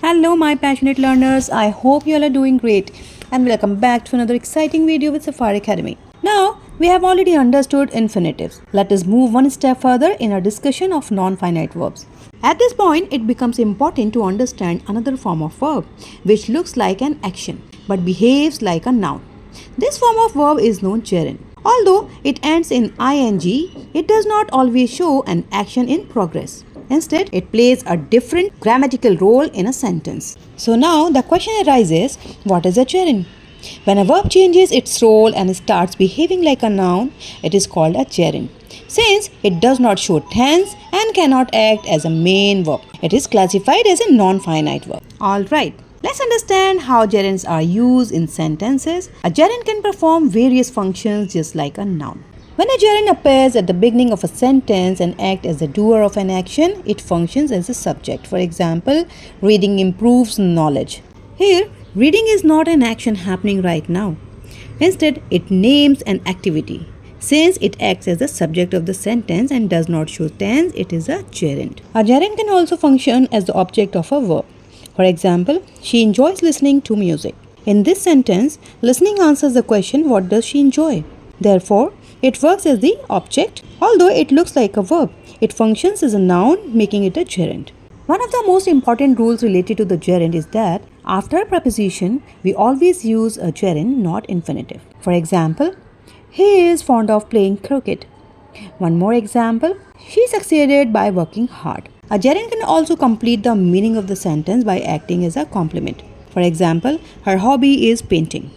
Hello, my passionate learners. I hope you all are doing great and welcome back to another exciting video with Safari Academy. Now, we have already understood infinitives. Let us move one step further in our discussion of non-finite verbs. At this point, it becomes important to understand another form of verb, which looks like an action but behaves like a noun. This form of verb is known gerund. Although it ends in ing, it does not always show an action in progress. Instead, it plays a different grammatical role in a sentence. So now the question arises, what is a gerund? When a verb changes its role and starts behaving like a noun, it is called a gerund. Since it does not show tense and cannot act as a main verb, it is classified as a non-finite verb. Alright, let's understand how gerunds are used in sentences. A gerund can perform various functions just like a noun. When a gerund appears at the beginning of a sentence and acts as the doer of an action, it functions as a subject. For example, reading improves knowledge. Here, reading is not an action happening right now. Instead, it names an activity. Since it acts as the subject of the sentence and does not show tense, it is a gerund. A gerund can also function as the object of a verb. For example, she enjoys listening to music. In this sentence, listening answers the question, what does she enjoy? Therefore, it works as the object. Although it looks like a verb, it functions as a noun, making it a gerund. One of the most important rules related to the gerund is that after a preposition, we always use a gerund, not infinitive. For example, he is fond of playing cricket. One more example, she succeeded by working hard. A gerund can also complete the meaning of the sentence by acting as a complement. For example, her hobby is painting.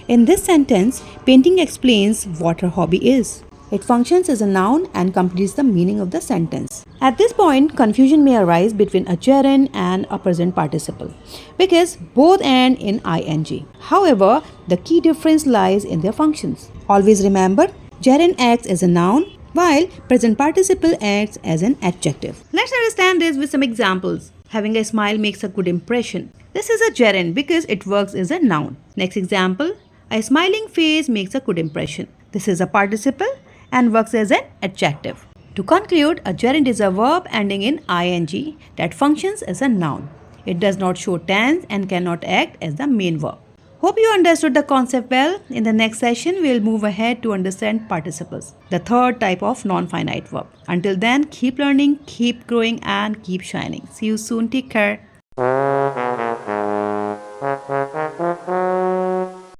In this sentence, painting explains what her hobby is. It functions as a noun and completes the meaning of the sentence. At this point, confusion may arise between a gerund and a present participle because both end in ing. However, the key difference lies in their functions. Always remember, gerund acts as a noun while present participle acts as an adjective. Let's understand this with some examples. Having a smile makes a good impression. This is a gerund because it works as a noun. Next example, a smiling face makes a good impression. This is a participle and works as an adjective. To conclude, a gerund is a verb ending in ing that functions as a noun. It does not show tense and cannot act as the main verb. Hope you understood the concept well. In the next session, we will move ahead to understand participles, the third type of non-finite verb. Until then, keep learning, keep growing, and keep shining. See you soon. Take care.